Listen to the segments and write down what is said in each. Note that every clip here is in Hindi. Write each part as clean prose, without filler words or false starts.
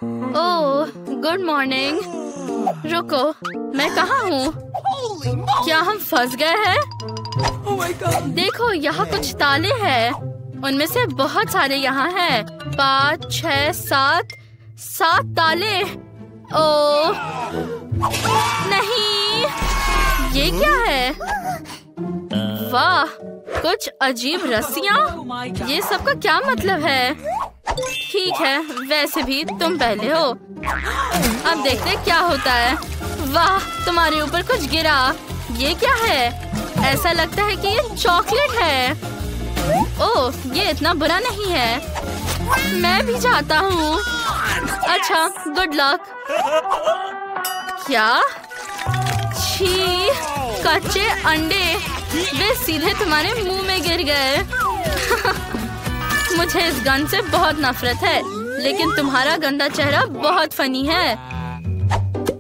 ओह, गुड मॉर्निंग। रुको, मैं कहाँ हूँ? क्या हम फंस गए हैं? देखो, यहाँ कुछ ताले हैं। उनमें से बहुत सारे यहाँ हैं। 5, 6, 7 ताले। ओह नहीं, ये क्या है? वाह, कुछ अजीब रस्सियाँ। ये सब का क्या मतलब है? ठीक है, वैसे भी तुम पहले हो। अब देखते क्या होता है। वाह, तुम्हारे ऊपर कुछ गिरा। ये क्या है? ऐसा लगता है कि ये चॉकलेट है। ओह, ये इतना बुरा नहीं है। मैं भी चाहता हूँ। अच्छा, गुड लक। क्या? छी, कच्चे अंडे, वे सीधे तुम्हारे मुंह में गिर गए। मुझे इस गन से बहुत नफरत है, लेकिन तुम्हारा गंदा चेहरा बहुत फनी है।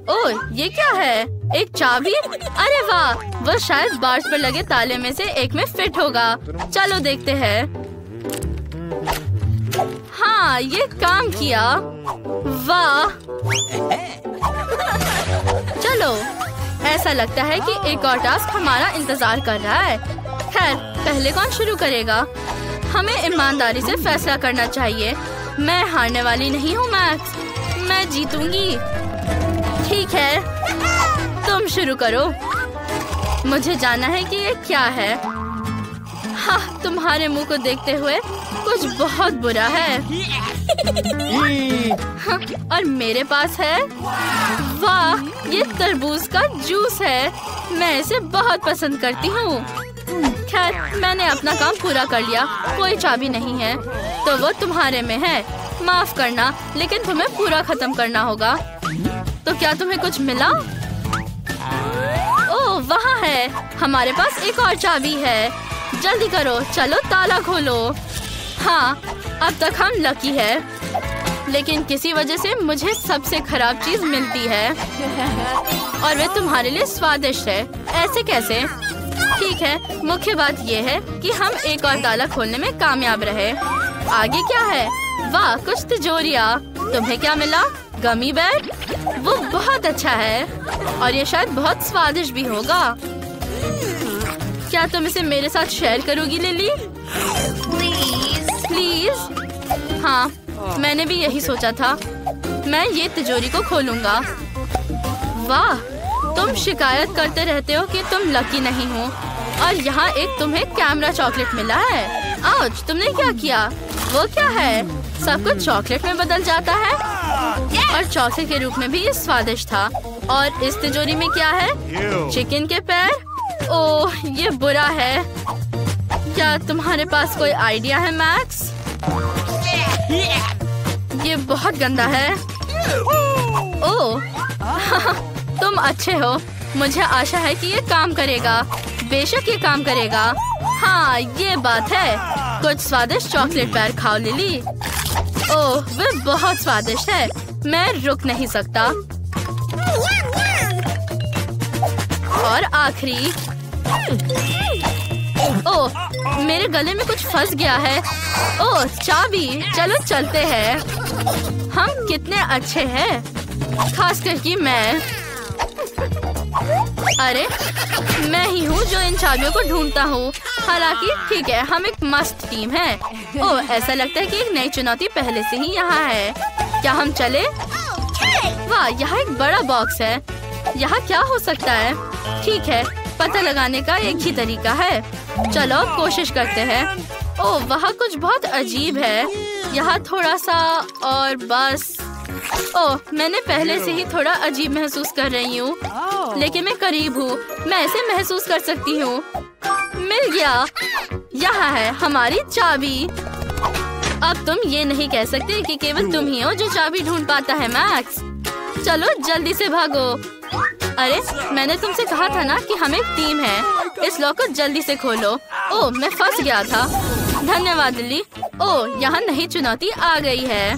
ओह, ये क्या है? एक चाबी? अरे वाह, वो शायद बार्स पर लगे ताले में से एक में फिट होगा। चलो देखते हैं। हाँ, ये काम किया। वाह, चलो, ऐसा लगता है कि एक और टास्क हमारा इंतजार कर रहा है। खैर, पहले कौन शुरू करेगा? हमें ईमानदारी से फैसला करना चाहिए। मैं हारने वाली नहीं हूँ मैक्स, मैं जीतूंगी। ठीक है, तुम शुरू करो। मुझे जानना है कि ये क्या है। हाँ, तुम्हारे मुंह को देखते हुए कुछ बहुत बुरा है। हाँ, और मेरे पास है, वाह, ये तरबूज का जूस है। मैं इसे बहुत पसंद करती हूँ। खैर, मैंने अपना काम पूरा कर लिया। कोई चाबी नहीं है, तो वो तुम्हारे में है। माफ करना, लेकिन तुम्हें पूरा खत्म करना होगा। तो क्या तुम्हें कुछ मिला? ओह, वहाँ है। हमारे पास एक और चाबी है। जल्दी करो, चलो ताला खोलो। हाँ, अब तक हम लकी है, लेकिन किसी वजह से मुझे सबसे खराब चीज मिलती है, और वे तुम्हारे लिए स्वादिष्ट है। ऐसे कैसे? ठीक है, मुख्य बात यह है कि हम एक और ताला खोलने में कामयाब रहे। आगे क्या है? वाह, कुछ तिजोरियाँ। तुम्हें क्या मिला? गमी बेर? वो बहुत अच्छा है, और ये शायद बहुत स्वादिष्ट भी होगा। क्या तुम इसे मेरे साथ शेयर करोगी लिली? प्लीज। हाँ, मैंने भी यही सोचा था। मैं ये तिजोरी को खोलूंगा। वाह, तुम शिकायत करते रहते हो कि तुम लकी नहीं हो, और यहाँ एक तुम्हें कैमरा चॉकलेट मिला है। आउच, तुमने क्या किया? वो क्या है? सब कुछ चॉकलेट में बदल जाता है, और चॉकलेट के रूप में भी ये स्वादिष्ट था। और इस तिजोरी में क्या है? चिकन के पैर। ओह, ये बुरा है। क्या तुम्हारे पास कोई आइडिया है मैक्स? ये बहुत गंदा है। ओह, तुम अच्छे हो। मुझे आशा है कि ये काम करेगा। बेशक ये काम करेगा। हाँ, ये बात है। कुछ स्वादिष्ट चॉकलेट पैर खाओ लिली। ओह, वे बहुत स्वादिष्ट है। मैं रुक नहीं सकता। और आखिरी। ओह, मेरे गले में कुछ फंस गया है। ओह, चाबी। चलो चलते हैं। हम कितने अच्छे हैं, खास करके मैं। अरे, मैं ही हूँ जो इन चाबियों को ढूंढता हूँ। हालांकि ठीक है, हम एक मस्त टीम है। ओह, ऐसा लगता है कि एक नई चुनौती पहले से ही यहाँ है। क्या हम चले? वाह, यहाँ एक बड़ा बॉक्स है। यहाँ क्या हो सकता है? ठीक है, पता लगाने का एक ही तरीका है। चलो कोशिश करते हैं। ओह, वहाँ कुछ बहुत अजीब है। यहाँ थोड़ा सा और बस। ओह, मैंने पहले से ही थोड़ा अजीब महसूस कर रही हूँ, लेकिन मैं करीब हूँ। मैं इसे महसूस कर सकती हूँ। मिल गया। यहाँ है हमारी चाबी। अब तुम ये नहीं कह सकते कि केवल तुम ही हो जो चाबी ढूंढ पाता है मैक्स। चलो जल्दी से भागो। अरे, मैंने तुमसे कहा था ना कि हम एक टीम है। इस लॉक को जल्दी से खोलो। ओह, मैं फंस गया था। धन्यवाद लिली। ओह, यहाँ नई चुनौती आ गई है।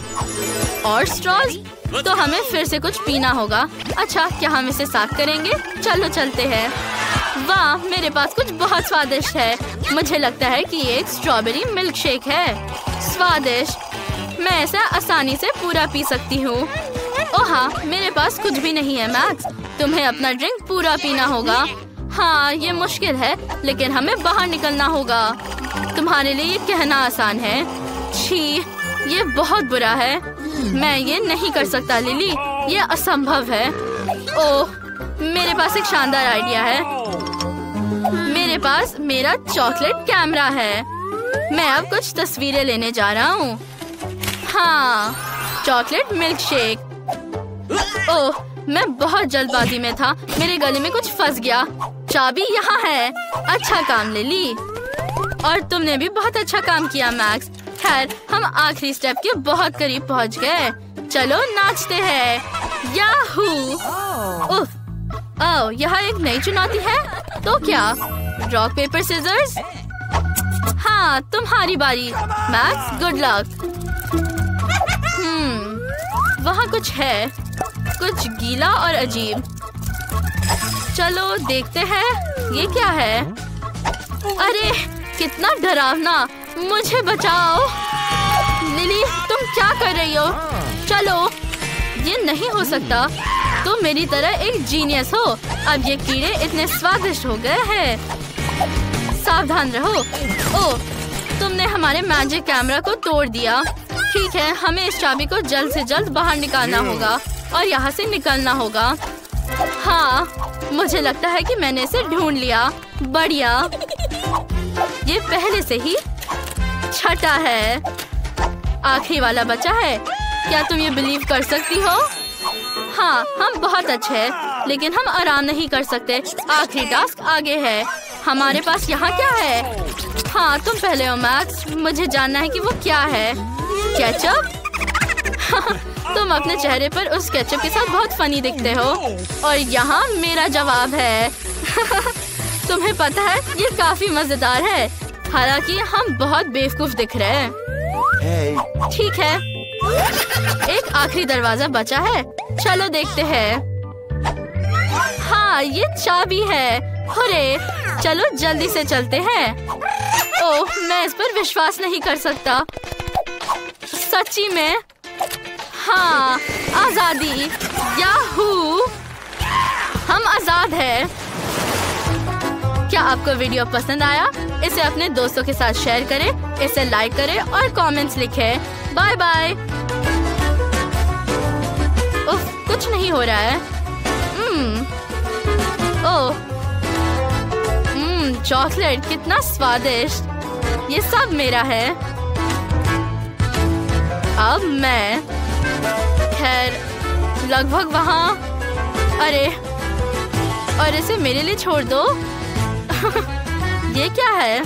और स्ट्रॉज, तो हमें फिर से कुछ पीना होगा। अच्छा, क्या हम इसे साफ करेंगे? चलो चलते हैं। वाह, मेरे पास कुछ बहुत स्वादिष्ट है। मुझे लगता है कि ये एक स्ट्रॉबेरी मिल्क शेक है। स्वादिष्ट। मैं ऐसा आसानी से पूरा पी सकती हूँ। ओह हाँ, मेरे पास कुछ भी नहीं है मैक्स। तुम्हें अपना ड्रिंक पूरा पीना होगा। हाँ, ये मुश्किल है, लेकिन हमें बाहर निकलना होगा। तुम्हारे लिए ये कहना आसान है। छी, ये बहुत बुरा है। मैं ये नहीं कर सकता लिली, ये असंभव है। ओह, मेरे पास एक शानदार आइडिया है। मेरे पास मेरा चॉकलेट कैमरा है। मैं अब कुछ तस्वीरें लेने जा रहा हूँ। हाँ, चॉकलेट मिल्क शेक। ओह, मैं बहुत जल्दबाजी में था, मेरे गले में कुछ फंस गया। चाबी यहाँ है। अच्छा काम लिली, और तुमने भी बहुत अच्छा काम किया मैक्स। खैर, हम आखिरी स्टेप के बहुत करीब पहुँच गए। चलो नाचते हैं। याहू! उफ! ओह, यहाँ एक नई चुनौती है। तो क्या? Rock paper scissors? हाँ, तुम्हारी बारी मैक्स। Good luck. वहाँ कुछ है, कुछ गीला और अजीब। चलो देखते हैं, ये क्या है? अरे कितना डरावना, मुझे बचाओ। लिली, तुम क्या कर रही हो? चलो, ये नहीं हो सकता। तुम मेरी तरह एक जीनियस हो। अब ये कीड़े इतने स्वादिष्ट हो गए हैं। सावधान रहो। ओह, तुमने हमारे मैजिक कैमरा को तोड़ दिया। ठीक है, हमें इस चाबी को जल्द से जल्द बाहर निकालना होगा और यहाँ से निकलना होगा। हाँ, मुझे लगता है कि मैंने इसे ढूंढ लिया। बढ़िया, ये पहले से ही छठा है। आखिरी वाला बचा है। क्या तुम ये बिलीव कर सकती हो? हाँ, हम बहुत अच्छे हैं, लेकिन हम आराम नहीं कर सकते। आखिरी टास्क आगे है। हमारे पास यहाँ क्या है? हाँ, तुम पहले हो मैक्स। मुझे जानना है कि वो क्या है। केचप? तुम अपने चेहरे पर उस केचप के साथ बहुत फनी दिखते हो। और यहाँ मेरा जवाब है। तुम्हें पता है, ये काफी मजेदार है। हालांकि हम बहुत बेवकूफ दिख रहे हैं। ठीक है, एक आखिरी दरवाजा बचा है। चलो देखते हैं। हाँ, ये चाबी है। हुर्रे! चलो जल्दी से चलते हैं। ओह, मैं इस पर विश्वास नहीं कर सकता। सच्ची में? हाँ, आजादी। याहू! हम आजाद हैं। क्या आपको वीडियो पसंद आया? इसे अपने दोस्तों के साथ शेयर करें, इसे लाइक करें और कमेंट्स लिखें। Bye bye. उफ, कुछ नहीं हो रहा है। ओह, चॉकलेट कितना स्वादिष्ट। ये सब मेरा है। अब मैं, खैर, लगभग वहाँ। अरे, और इसे मेरे लिए छोड़ दो। ये क्या है?